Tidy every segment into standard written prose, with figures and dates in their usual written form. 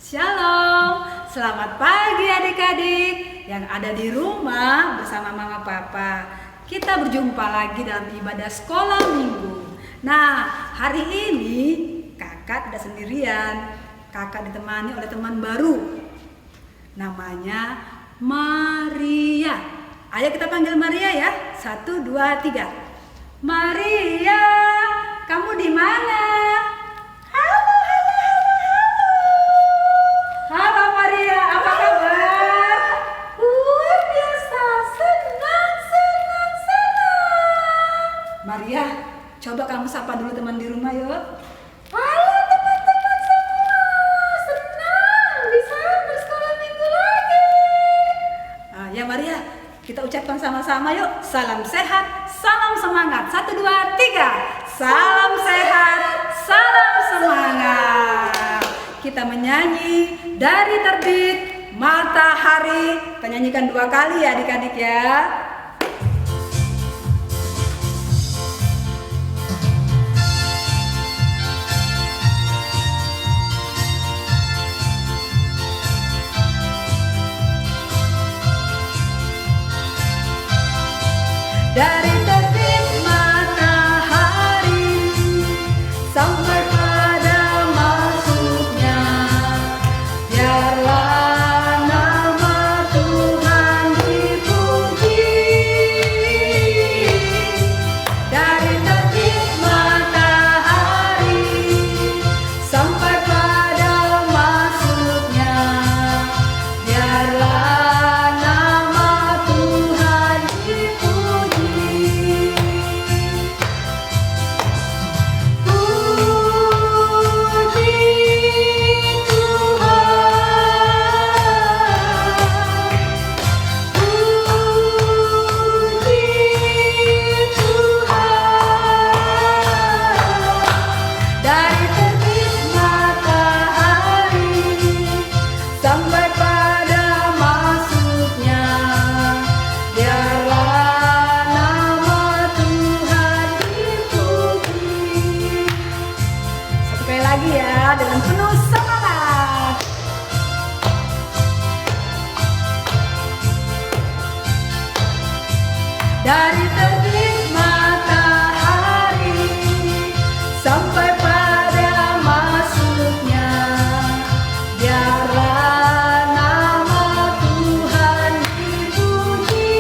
Shalom, selamat pagi adik-adik yang ada di rumah bersama Mama Papa. Kita berjumpa lagi dalam ibadah sekolah minggu. Nah, hari ini kakak tidak sendirian. Kakak ditemani oleh teman baru. Namanya Maria. Ayo kita panggil Maria ya. 1, 2, 3. Maria, kamu di mana? Halo Maria, apa kabar? Luar biasa, senang. Maria, coba kamu sapa dulu teman di rumah yuk. Halo teman-teman semua, senang bisa bersekolah minggu lagi. Ya Maria, kita ucapkan sama-sama yuk. Salam sehat, salam semangat. 1, 2, 3. Salam sehat, salam semangat. Kita menyanyi dari terbit matahari. Kita nyanyikan 2 kali ya adik-adik ya. Dari terbit matahari sampai pada masuknya, biarlah nama Tuhan dipuji. Dari terbit matahari sampai pada masuknya, biarlah nama Tuhan dipuji. Dari terbit matahari sampai pada masuknya, biarlah nama Tuhan dipuji. Satu kali lagi ya, dengan penuh semangat. Dari terbit matahari sampai pada masuknya, biarlah nama Tuhan dipuji.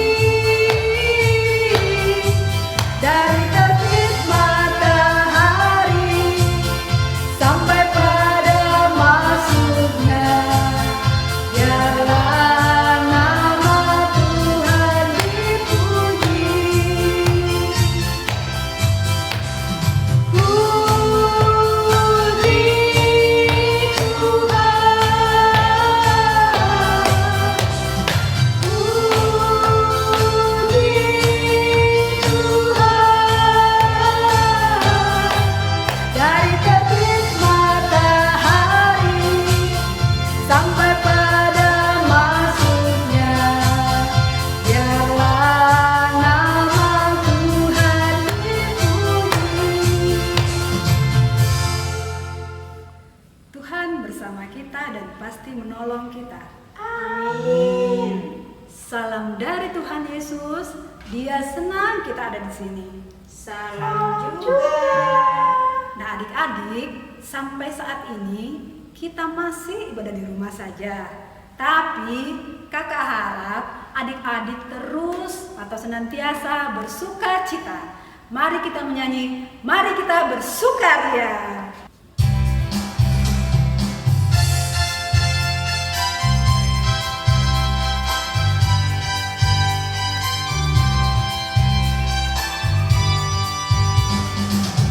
Dari terbit matahari sampai pada masuknya, biarlah nama Tuhan dipuji. Dari terbit matahari sampai pada masuknya, biarlah nama Tuhan dipuji. Tuhan bersama kita dan pasti menolong kita. Amin. Salam dari Tuhan Yesus. Dia senang kita ada di sini. Salam juga. Nah adik-adik, sampai saat ini kita masih ibadah di rumah saja. Tapi kakak harap adik-adik terus atau senantiasa bersuka cita. Mari kita menyanyi, mari kita bersukaria.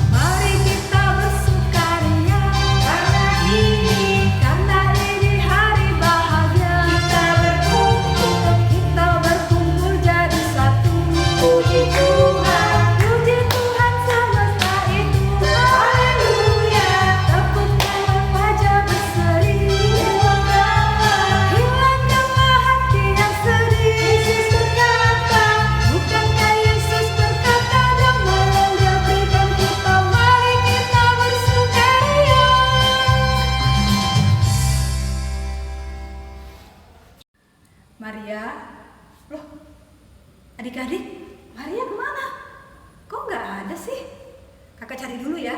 Mari kita bersukaria karena ini hari bahagia. Kita berkumpul jadi satu. Puji Tuhan semesta itu. Haleluya. Maria kemana? Kok nggak ada sih? Kakak cari dulu ya.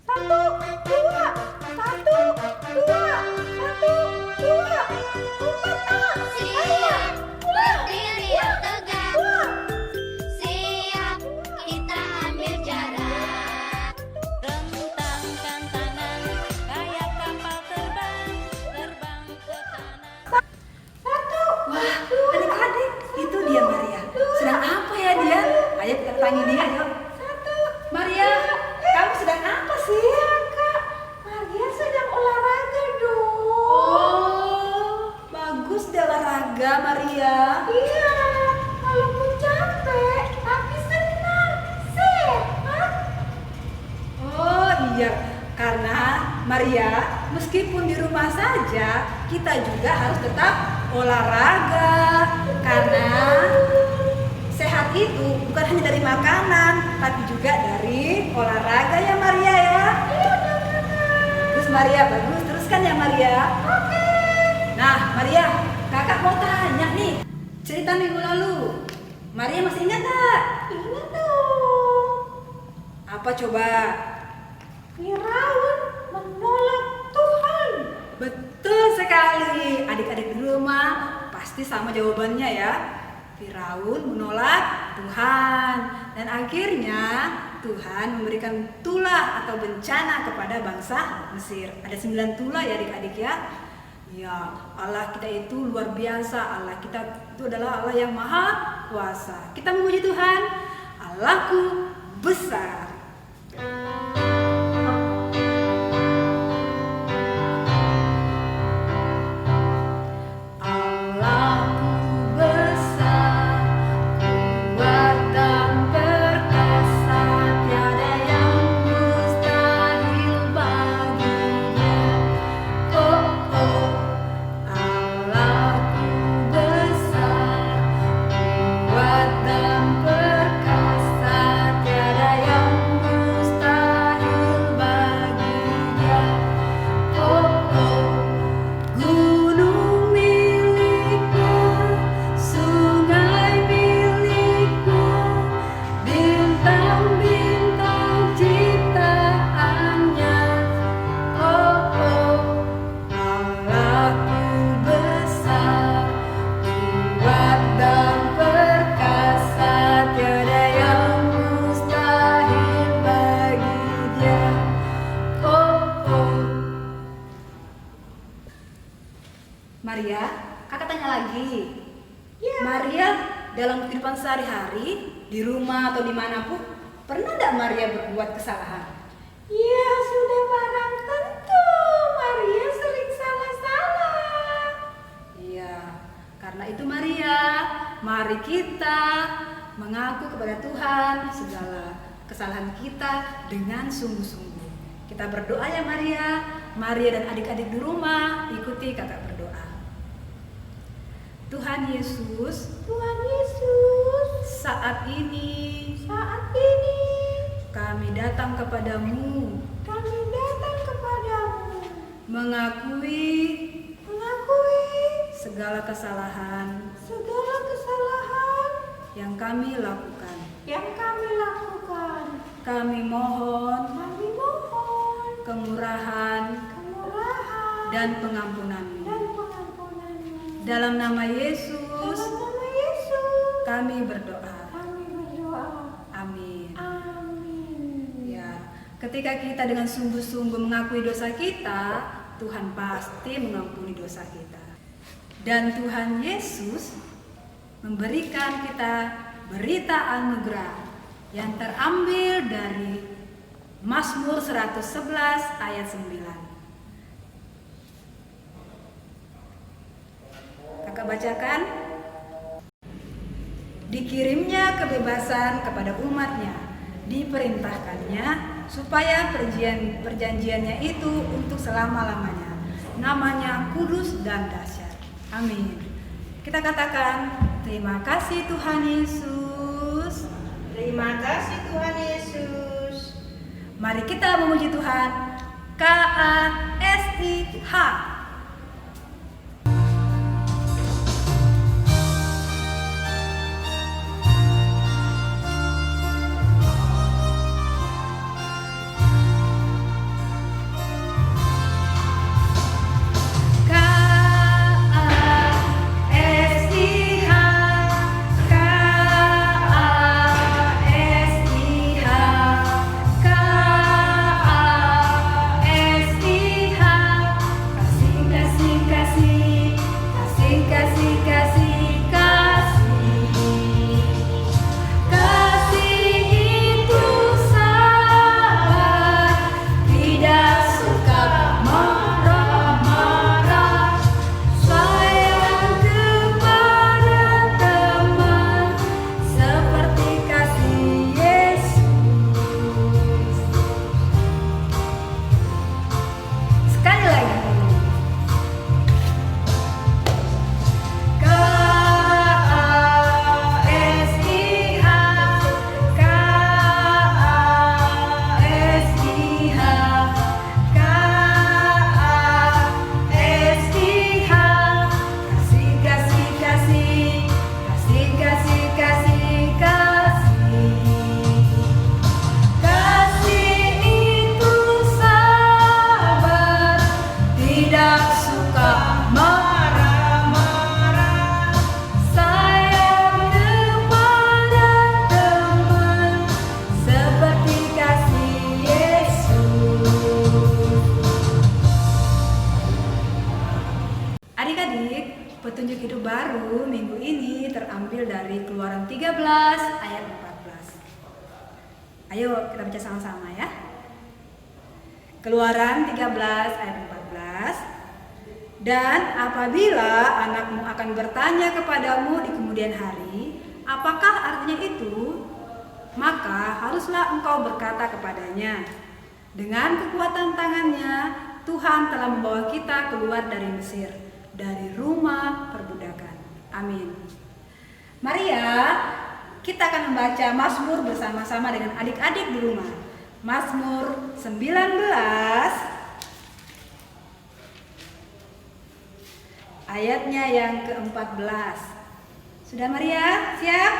1, 2, 1, 2, 1, 2. Umpat nak. Siap, berdiri tegak. Pulang. Siap, kita ambil jarak. Rentangkan tangan, kayak kapal terbang, terbang ke kanan. 1, Wah, adik-adik, itu dia Maria. Sedang apa ya dia? Ayo kita tanya dia, yuk. 1. Maria, kamu sedang apa sih? Iya kak, Maria sedang olahraga dong. Oh, bagus dia olahraga Maria. Iya, walaupun capek, tapi senang, sehat. Oh iya, karena Maria, meskipun di rumah saja, kita juga harus tetap olahraga. Karena sehat itu bukan hanya dari makanan, tapi juga dari olahraga ya Maria ya. Terus Maria, bagus, teruskan ya Maria. Oke. Nah Maria, kakak mau tanya nih, cerita minggu lalu. Maria masih ingat tak? Ingat dong. Apa coba? Firaun menolak Tuhan. Betul sekali. Adik-adik di rumah pasti sama jawabannya ya. Firaun menolak Tuhan dan akhirnya Tuhan memberikan tulah atau bencana kepada bangsa Mesir. Ada 9 tulah ya adik-adik ya. Ya, Allah kita itu luar biasa. Allah kita itu adalah Allah yang maha kuasa. Kita memuji Tuhan. Allahku besar. Allahku besar, kuat dan perkasa, tiada yang mustahil baginya. Oh oh, Allahku besar, kuat dan perkasa, tiada yang mustahil baginya. Oh oh. Gunung miliknya, sungai miliknya, bintang-bintang ciptaannya. Oh oh, Allahku besar, kuat dan perkasa, tiada yang mustahil bagi Dia. Oh oh. Maria, kakak tanya lagi. Ya. Maria dalam kehidupan sehari-hari di rumah atau dimanapun pernah tidak Maria berbuat kesalahan? Ya sudah barang tentu Maria sering salah-salah. Iya, karena itu Maria, mari kita mengaku kepada Tuhan segala kesalahan kita dengan sungguh-sungguh. Kita berdoa ya Maria dan adik-adik di rumah ikuti kakak berdoa. Tuhan Yesus, Tuhan Yesus, saat ini saat ini kami datang kepadamu kami datang kepadamu mengakui segala kesalahan segala kesalahan yang kami lakukan. yang kami lakukan. Kami mohon Kami mohon kemurahan kemurahan dan pengampunan-Mu. dan pengampunan-Mu. Dalam nama Dalam Yesus nama Yesus kami berdoa. kami berdoa. Amin. Amin. Ya, ketika kita dengan sungguh-sungguh mengakui dosa kita, Tuhan pasti mengampuni dosa kita. Dan Tuhan Yesus memberikan kita berita anugerah yang terambil dari Mazmur 111 ayat 9. Kakak bacakan. Dikirimnya kebebasan kepada umatnya, diperintahkannya supaya perjanjiannya itu untuk selama-lamanya. Namanya kudus dan dahsyat. Amin. Kita katakan, terima kasih Tuhan Yesus. Terima kasih Tuhan Yesus. Mari kita memuji Tuhan. KASIH. 13 ayat 14. Ayo kita baca sama-sama ya. Keluaran 13 ayat 14. Dan apabila anakmu akan bertanya kepadamu di kemudian hari, apakah artinya itu? Maka haruslah engkau berkata kepadanya, dengan kekuatan tangannya Tuhan telah membawa kita keluar dari Mesir, dari rumah perbudakan. Amin. Mari ya, kita akan membaca Mazmur bersama-sama dengan adik-adik di rumah. Mazmur 19 ayatnya yang ke-14. Sudah Maria? Siap?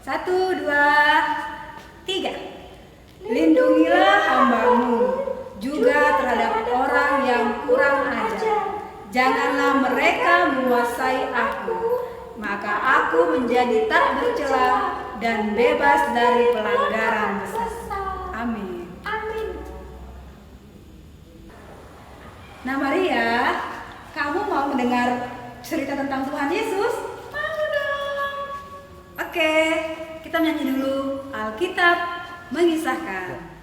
1, 2, 3. Lindungilah hambamu juga terhadap orang yang kurang ajar. Janganlah mereka menguasai aku, maka aku menjadi tak bercela dan bebas dari pelanggaran besar. Amin. Amin. Nah Maria, kamu mau mendengar cerita tentang Tuhan Yesus? Mau dong. Oke, kita nyanyi dulu Alkitab Mengisahkan.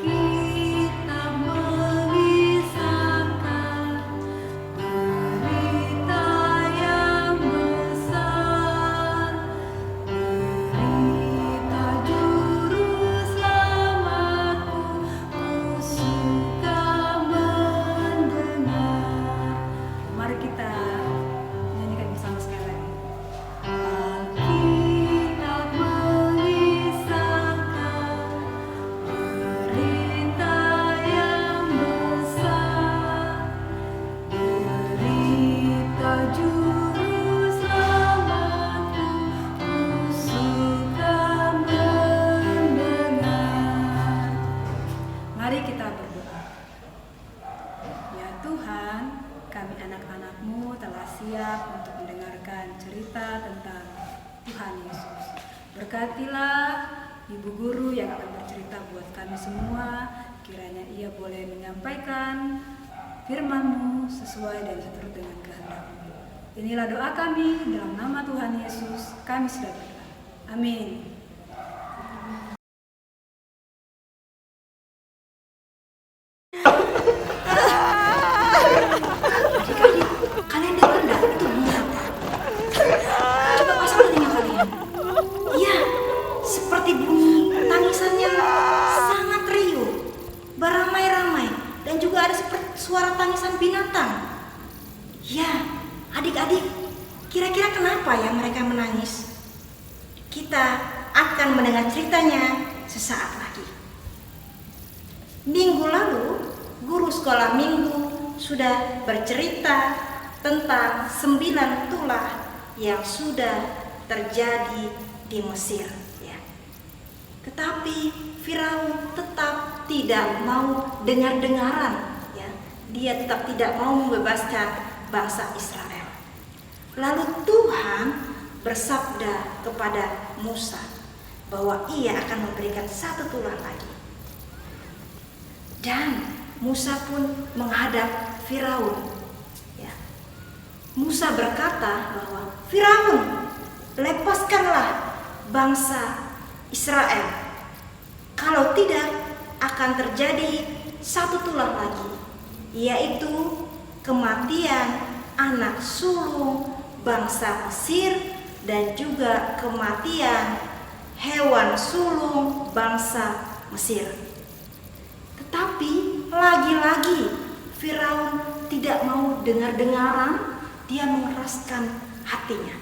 Alkitab mengisahkan berita yang besar, berita juru selamatku, ku suka mendengar. Mari kita nyanyikan bersama sekali lagi. Alkitab mengisahkan berita yang besar, berita juru selamatku, ku suka mendengar. Mari kita berdoa. Ya Tuhan, kami anak-anak-Mu telah siap untuk mendengarkan cerita tentang Tuhan Yesus. Berkatilah Ibu Guru yang akan bercerita buat kami semua, kiranya ia boleh menyampaikan firman-Mu sesuai dan seturut dengan kehendak-Mu. Inilah doa kami dalam nama Tuhan Yesus, kami sudah berdoa. Amin. Adik-adik, kalian dengar nggak? Itu bunyi apa? Coba pasang telinga kalian. Iya, seperti bunyi tangisan yang sangat riuh, beramai-ramai, dan juga ada seperti suara tangisan binatang. Ya, adik-adik, kira-kira kenapa ya mereka menangis? Kita akan mendengar ceritanya sesaat lagi. Minggu lalu, guru sekolah minggu sudah bercerita tentang 9 tulah yang sudah terjadi di Mesir. Ya. Tetapi Firaun tetap tidak mau dengar-dengaran. Ya. Dia tetap tidak mau membebaskan bangsa Israel. Lalu Tuhan bersabda kepada Musa bahwa ia akan memberikan 1 tulah lagi. Dan Musa pun menghadap Firaun. Ya. Musa berkata bahwa Firaun, lepaskanlah bangsa Israel. Kalau tidak, akan terjadi 1 tulah lagi, yaitu kematian anak sulung bangsa Mesir dan juga kematian hewan sulung bangsa Mesir. Tetapi lagi-lagi Firaun tidak mau dengar-dengaran, dia mengeraskan hatinya.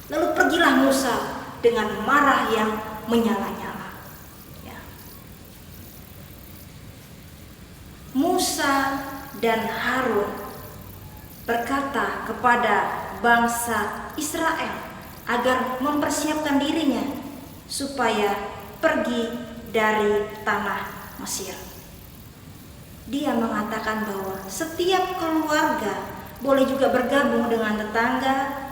Lalu pergilah Musa dengan marah yang menyala-nyala. Ya. Musa dan Harun berkata kepada bangsa Israel agar mempersiapkan dirinya supaya pergi dari tanah Mesir. Dia mengatakan bahwa setiap keluarga boleh juga bergabung dengan tetangga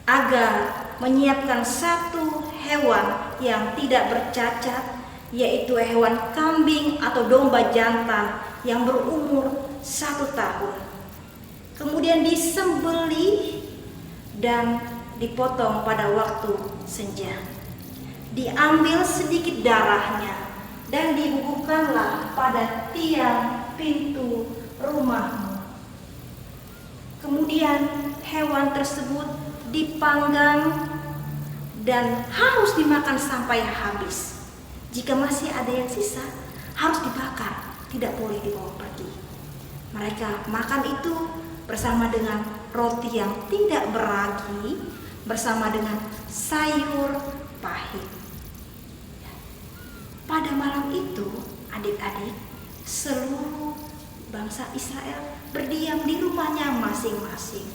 agar menyiapkan 1 hewan yang tidak bercacat yaitu hewan kambing atau domba jantan yang berumur 1 tahun. Kemudian disembelih dan dipotong pada waktu senja. Diambil sedikit darahnya dan dibubuhkanlah pada tiang pintu rumahmu. Kemudian hewan tersebut dipanggang dan harus dimakan sampai habis. Jika masih ada yang sisa, harus dibakar, tidak boleh dibawa pergi. Mereka makan itu bersama dengan roti yang tidak beragi, bersama dengan sayur pahit. Pada malam itu, adik-adik, seluruh bangsa Israel berdiam di rumahnya masing-masing.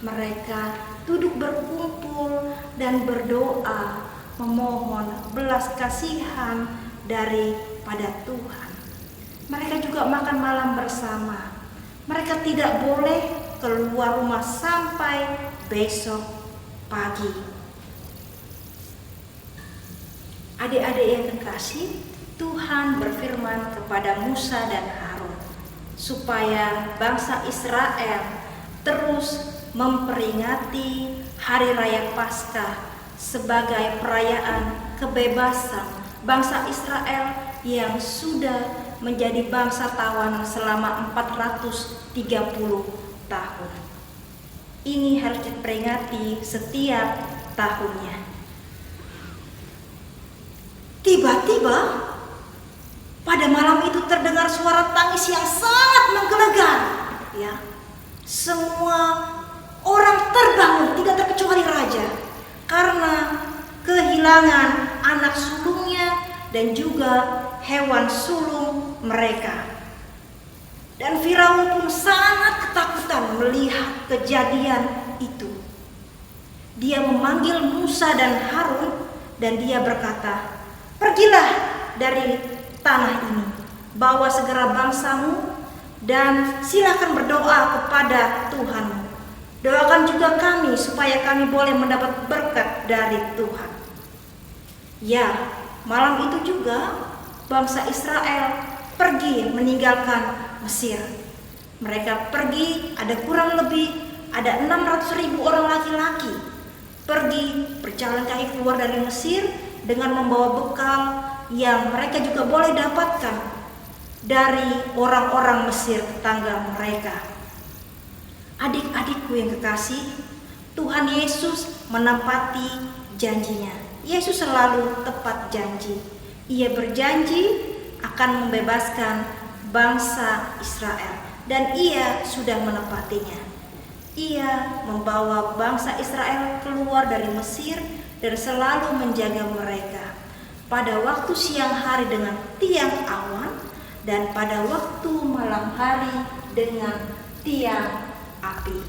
Mereka duduk berkumpul dan berdoa, memohon belas kasihan daripada Tuhan. Mereka juga makan malam bersama. Mereka tidak boleh keluar rumah sampai besok pagi. Adik-adik yang kekasih, Tuhan berfirman kepada Musa dan Harun supaya bangsa Israel terus memperingati Hari Raya Paskah sebagai perayaan kebebasan bangsa Israel yang sudah menjadi bangsa tawanan selama 430 tahun. Ini harus diperingati setiap tahunnya. Tiba-tiba pada malam itu terdengar suara tangis yang sangat menggelegar. Ya, semua orang terbangun, tidak terkecuali raja, karena kehilangan anak sulungnya dan juga hewan sulung mereka. Dan Firaun pun sangat ketakutan melihat kejadian itu. Dia memanggil Musa dan Harun dan dia berkata, "Pergilah dari tanah ini, bawa segera bangsamu dan silakan berdoa kepada Tuhanmu. Doakan juga kami supaya kami boleh mendapat berkat dari Tuhan." Ya, malam itu juga bangsa Israel pergi meninggalkan Mesir. Mereka pergi, ada kurang lebih 600.000 orang laki-laki pergi berjalan kaki keluar dari Mesir dengan membawa bekal yang mereka juga boleh dapatkan dari orang-orang Mesir tetangga mereka. Adik-adikku yang kekasih, Tuhan Yesus menepati janjinya. Yesus selalu tepat janji. Ia berjanji akan membebaskan bangsa Israel dan ia sudah menepatinya. Ia membawa bangsa Israel keluar dari Mesir dan selalu menjaga mereka pada waktu siang hari dengan tiang awan dan pada waktu malam hari dengan tiang api.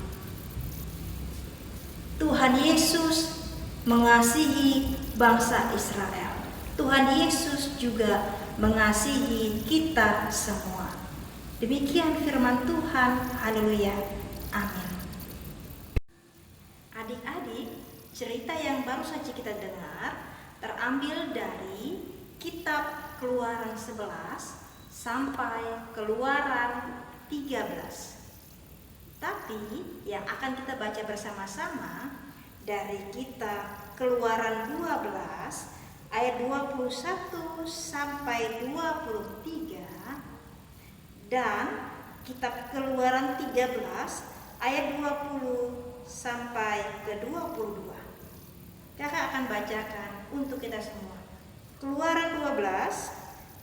Tuhan Yesus mengasihi bangsa Israel. Tuhan Yesus juga mengasihi kita semua. Demikian firman Tuhan. Haleluya. Amin. Adik-adik, cerita yang baru saja kita dengar terambil dari kitab Keluaran 11 sampai Keluaran 13. Tapi yang akan kita baca bersama-sama dari kitab Keluaran 12 ayat 21 sampai 23 dan kitab Keluaran 13 ayat 20 sampai ke 22. Kakak akan bacakan untuk kita semua. Keluaran 12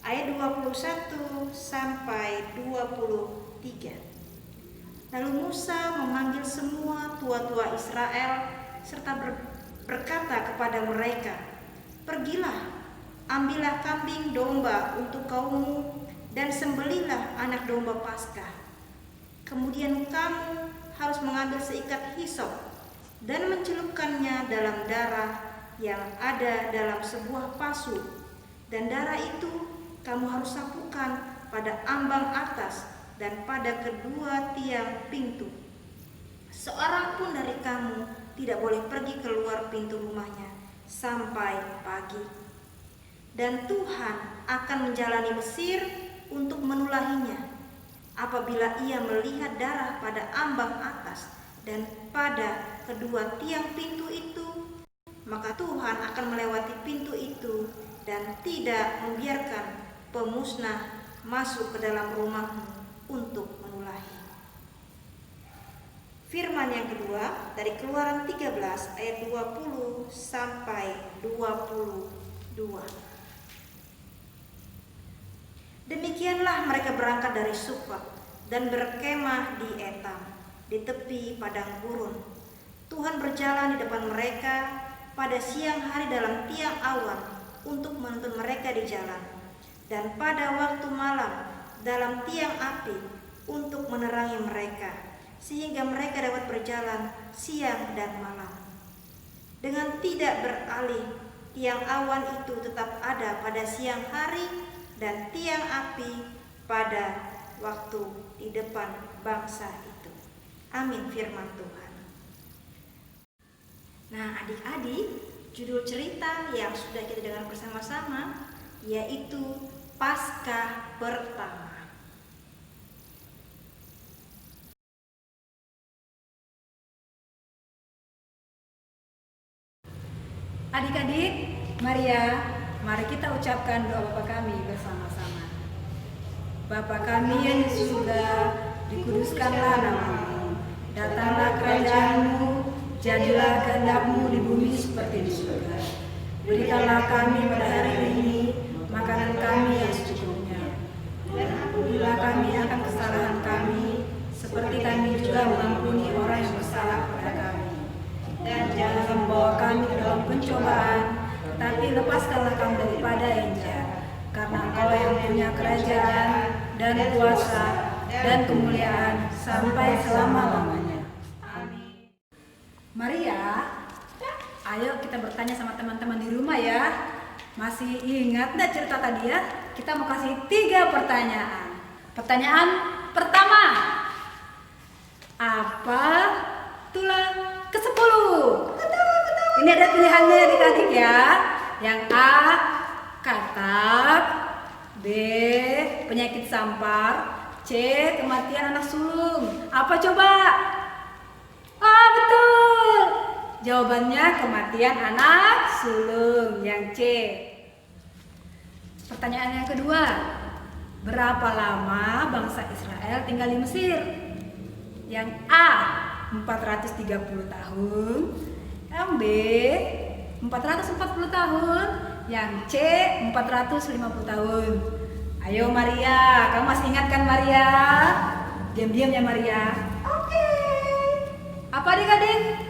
ayat 21 sampai 23. Lalu Musa memanggil semua tua-tua Israel serta berkata kepada mereka, "Pergilah, ambillah kambing domba untuk kaummu dan sembelihlah anak domba Paskah. Kemudian kamu harus mengambil seikat hisop dan mencelupkannya dalam darah yang ada dalam sebuah pasu, dan darah itu kamu harus sapukan pada ambang atas dan pada kedua tiang pintu. Seorang pun dari kamu tidak boleh pergi keluar pintu rumahnya sampai pagi. dan Tuhan akan menjalani Mesir untuk menulahinya. Apabila ia melihat darah pada ambang atas dan pada kedua tiang pintu itu, maka Tuhan akan melewati pintu itu dan tidak membiarkan pemusnah masuk ke dalam rumahmu untuk menulahi. Firman yang kedua dari Keluaran 13 ayat 20 sampai 22. Demikianlah mereka berangkat dari Sukot dan berkemah di Etam, di tepi padang gurun. Tuhan berjalan di depan mereka pada siang hari dalam tiang awan untuk menuntun mereka di jalan, dan pada waktu malam dalam tiang api untuk menerangi mereka, sehingga mereka dapat berjalan siang dan malam. Dengan tidak beralih, tiang awan itu tetap ada pada siang hari dan tiang api pada waktu di depan bangsa itu. Amin firman Tuhan. Nah, adik-adik, judul cerita yang sudah kita dengar bersama-sama yaitu Paskah pertama. Adik-adik, mari kita ucapkan doa Bapa kami bersama-sama. Bapa kami yang di surga, dikuduskanlah namamu. Datanglah kerajaan-Mu, jadilah kehendak-Mu di bumi seperti di surga. Berikanlah kami pada hari ini makanan kami yang secukupnya. Dan ampunilah kami akan kesalahan kami, seperti kami juga mengampuni orang yang bersalah kepada kami. Dan jangan membawa kami ke dalam pencobaan, tapi lepaskanlah kami daripada yang jahat. Karena Engkau yang punya kerajaan dan kuasa dan kemuliaan sampai selama-lamanya. Amin. Maria, ayo kita bertanya sama teman-teman di rumah ya. Masih ingat nggak cerita tadi ya? Kita mau kasih 3 pertanyaan. Pertanyaan pertama, apa tulang ke-10? Ini ada pilihannya adik-adik ya. Yang A, katak, B, penyakit sampar, C, kematian anak sulung. Apa coba? Ah, betul. Jawabannya kematian anak sulung, yang C. Pertanyaan yang kedua, berapa lama bangsa Israel tinggal di Mesir? Yang A, 430 tahun, yang B, 440 tahun, yang C, 450 tahun. Ayo Maria, kamu masih ingat kan Maria? Diam-diam ya Maria. Oke. Apa adik-adik?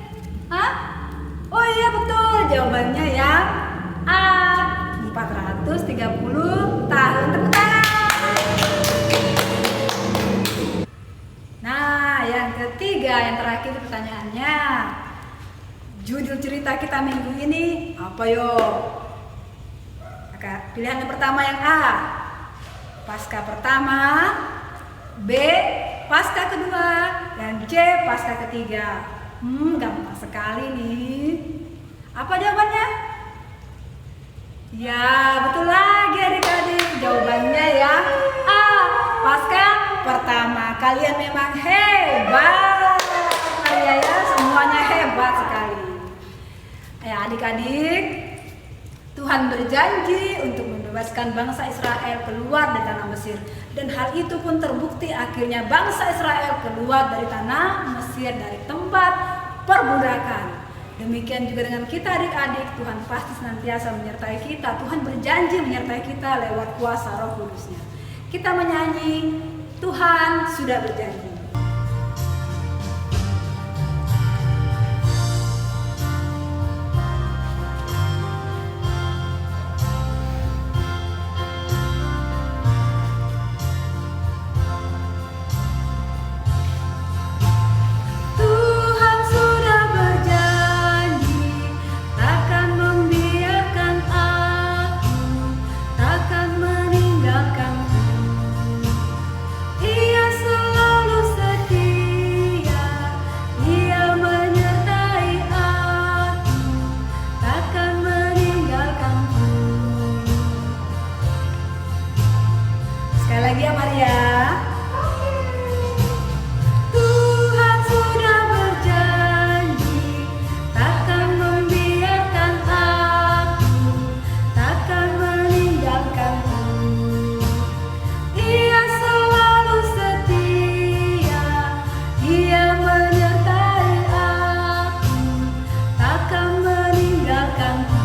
Hah? Oh iya betul, jawabannya yang A, 430 tahun. Tepuk tangan. Nah, yang ketiga, yang terakhir pertanyaannya. Judul cerita kita minggu ini apa yo? Maka pilihan yang pertama yang A, Paskah pertama, B, Paskah kedua, dan C, Paskah ketiga. Gampang sekali nih. Apa jawabannya? Ya, betul lagi adik-adik. Jawabannya yang A, Paskah pertama. Kalian memang hebat. Maria ya, semuanya hebat sekali. Ya adik-adik, Tuhan berjanji untuk membebaskan bangsa Israel keluar dari tanah Mesir. Dan hal itu pun terbukti, akhirnya bangsa Israel keluar dari tanah Mesir, dari tempat perbudakan. Demikian juga dengan kita adik-adik, Tuhan pasti senantiasa menyertai kita. Tuhan berjanji menyertai kita lewat kuasa Roh Kudus-Nya. Kita menyanyi, Tuhan sudah berjanji. Ia selalu Sekali lagi ya Maria. Tuhan sudah berjanji takkan membiarkan aku, takkan meninggalkanku. Ia selalu setia, Dia menyertai aku, takkan meninggalkanku.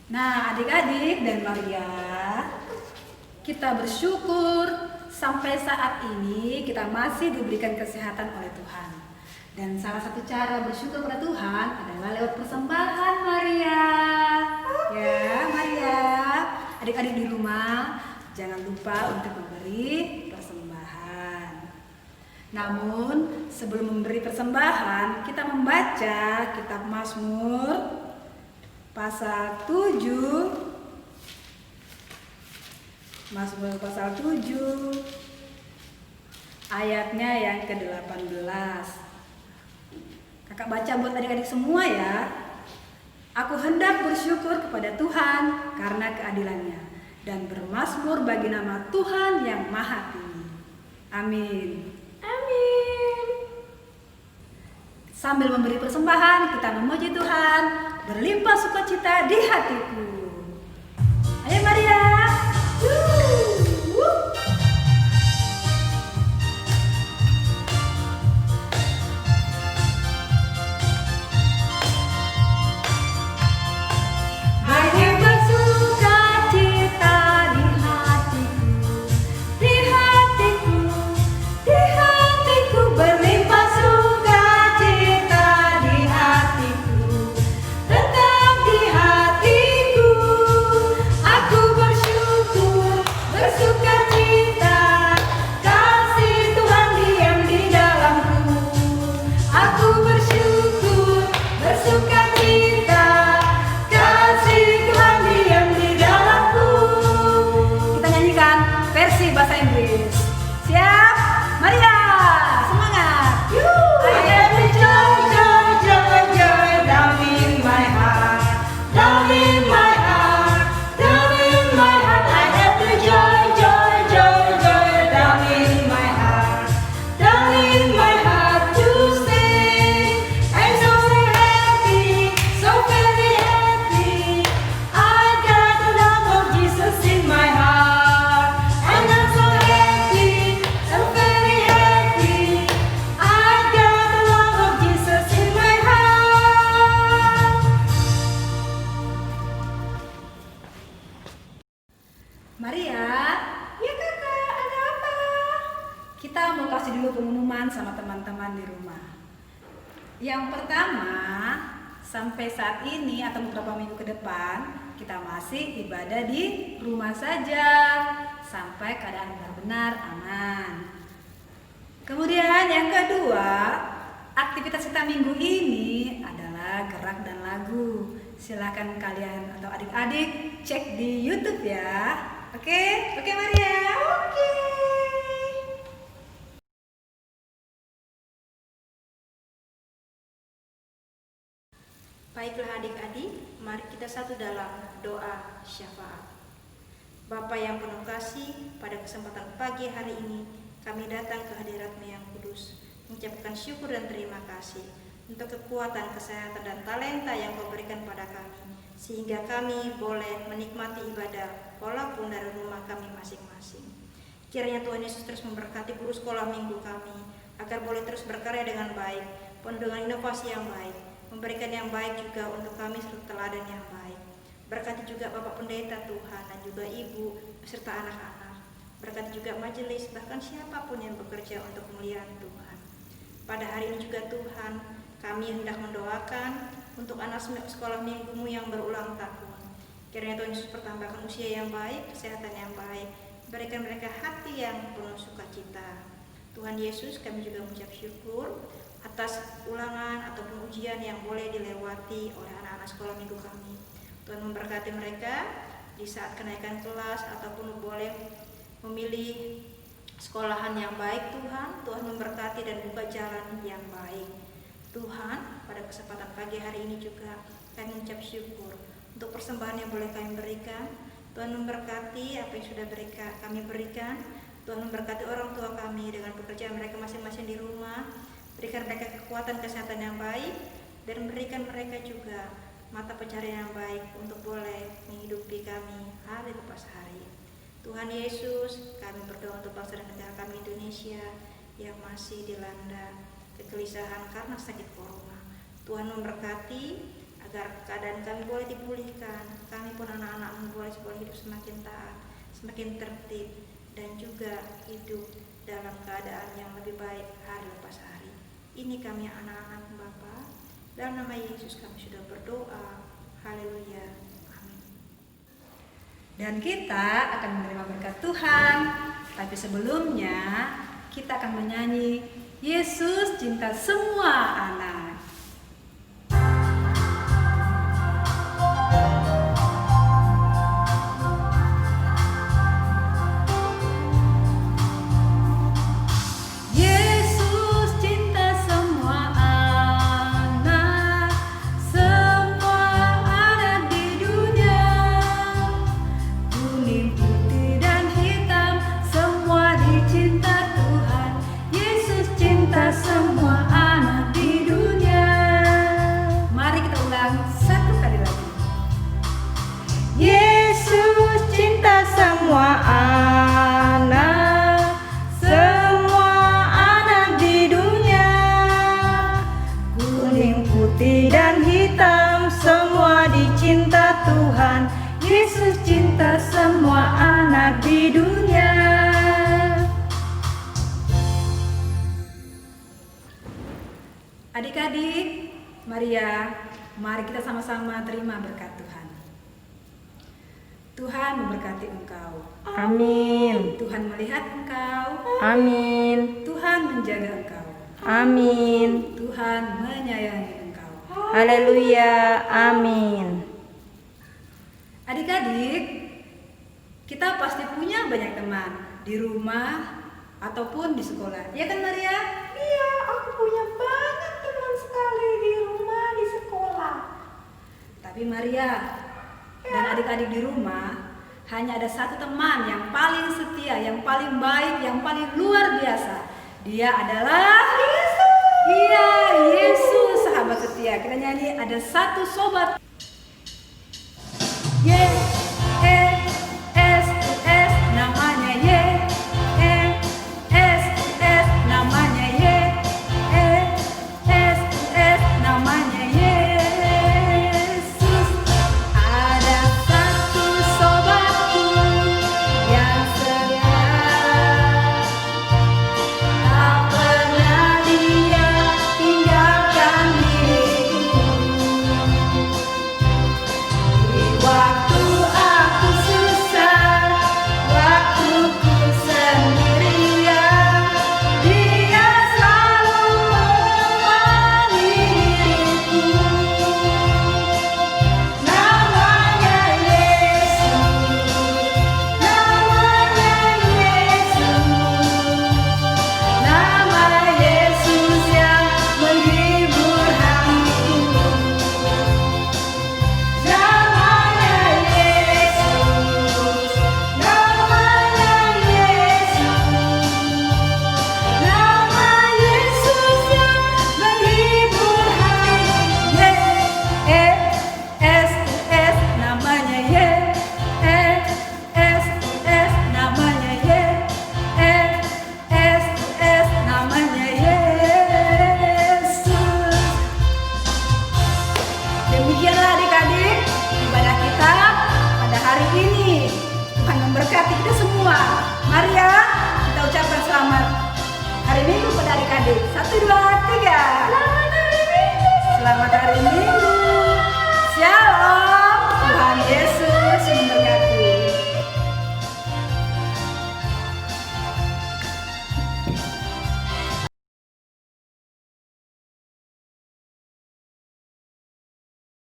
Nah, adik-adik dan Maria, kita bersyukur sampai saat ini kita masih diberikan kesehatan oleh Tuhan. Dan salah satu cara bersyukur pada Tuhan adalah lewat persembahan Maria. Ya, Maria. Adik-adik di rumah, jangan lupa untuk memberi persembahan. Namun, sebelum memberi persembahan, kita membaca kitab Mazmur pasal 7. Mazmur pasal 7 ayatnya yang ke-18. Kakak baca buat adik-adik semua ya. Aku hendak bersyukur kepada Tuhan karena keadilannya dan bermazmur bagi nama Tuhan yang maha tinggi. Amin. Amin. Sambil memberi persembahan, kita memuji Tuhan, berlimpah sukacita di hatiku. Ayo Maria. Banyak bersukacita di hatiku, di hatiku, di hatiku, berlimpah sukacita di hatiku, tetap di hatiku. Aku bersyukur, bersukacita, kasih Tuhan diam di dalamku. Aku bersyukur, bersukacita, kasih Tuhan diam di dalamku. Kita nyanyikan versi bahasa Inggris. Siap? Maria, semangat! I have the joy, joy, joy, joy down in my heart, down in my heart, down in my heart. I have the joy, joy, joy, joy down in my heart, down in my heart to sing. I'm so very happy, so very happy. I got the love of Jesus in my heart, and I'm so happy, so very happy. I got the love of Jesus in my heart. Maria, Ya kakak, ada apa? kita mau kasih dulu pengumuman sama teman-teman di rumah. Yang pertama, sampai saat ini atau beberapa minggu ke depan, kita masih ibadah di rumah saja sampai keadaan benar-benar aman. Kemudian yang kedua, aktivitas kita minggu ini adalah gerak dan lagu. Silakan kalian atau adik-adik cek di YouTube ya. Oke, oke Maria. Oke. Baiklah adik-adik, mari kita satu dalam doa syafaat. Bapa yang penuh kasih, pada kesempatan pagi hari ini kami datang ke hadirat-Mu yang kudus, mengucapkan syukur dan terima kasih untuk kekuatan, kesehatan, dan talenta yang Kau berikan pada kami, sehingga kami boleh menikmati ibadah walaupun dari rumah kami masing-masing. Kiranya Tuhan Yesus terus memberkati guru sekolah minggu kami, agar boleh terus berkarya dengan baik, penuh dengan inovasi yang baik, memberikan yang baik juga untuk kami serta teladan yang baik. Berkati juga Bapak Pendeta Tuhan dan juga Ibu beserta anak-anak. Berkati juga majelis, bahkan siapapun yang bekerja untuk kemuliaan Tuhan. Pada hari ini juga Tuhan, kami hendak mendoakan untuk anak sekolah minggumu yang berulang tahun. Kiranya Tuhan Yesus pertambahkan usia yang baik, kesehatan yang baik, berikan mereka hati yang penuh sukacita. Tuhan Yesus, kami juga mengucap syukur atas ulangan ataupun ujian yang boleh dilewati oleh anak-anak sekolah minggu kami. Tuhan memberkati mereka di saat kenaikan kelas ataupun boleh memilih sekolahan yang baik. Tuhan memberkati dan buka jalan yang baik. Tuhan, pada kesempatan pagi hari ini juga kami mengucap syukur untuk persembahan yang boleh kami berikan. Tuhan memberkati apa yang sudah kami berikan. Tuhan memberkati orang tua kami dengan pekerjaan mereka masing-masing di rumah. Berikan mereka kekuatan kesehatan yang baik dan berikan mereka juga mata pencarian yang baik untuk boleh menghidupi kami hari lepas hari. Tuhan Yesus, kami berdoa untuk bangsa dan negara kami Indonesia yang masih dilanda kegelisahan karena sakit corona. Tuhan memberkati agar keadaan kami boleh dipulihkan. Kami pun anak-anakmu boleh hidup semakin taat, semakin tertib, dan juga hidup dalam keadaan yang lebih baik hari lepas hari. Ini kami anak-anak Bapa, dalam nama Yesus kami sudah berdoa. Haleluya, amin. Dan kita akan menerima berkat Tuhan. Tapi sebelumnya kita akan menyanyi Yesus cinta semua anak. Dan hitam semua dicinta Tuhan. Yesus cinta semua anak di dunia. Adik-adik, Maria, mari kita sama-sama terima berkat Tuhan. Tuhan memberkati engkau. Amin. Tuhan melihat engkau. Amin. Tuhan menjaga engkau. Amin. Tuhan menyayangi engkau. Haleluya, amin. Adik-adik, kita pasti punya banyak teman di rumah ataupun di sekolah. Ya kan Maria? Iya, aku punya banyak teman sekali di rumah, di sekolah. Tapi Maria dan adik-adik di rumah hanya ada satu teman yang paling setia, yang paling baik, yang paling luar biasa. Dia adalah Yesus. Iya, Yesus sahabat setia. Kita nyanyi ada satu sobat. Yesus.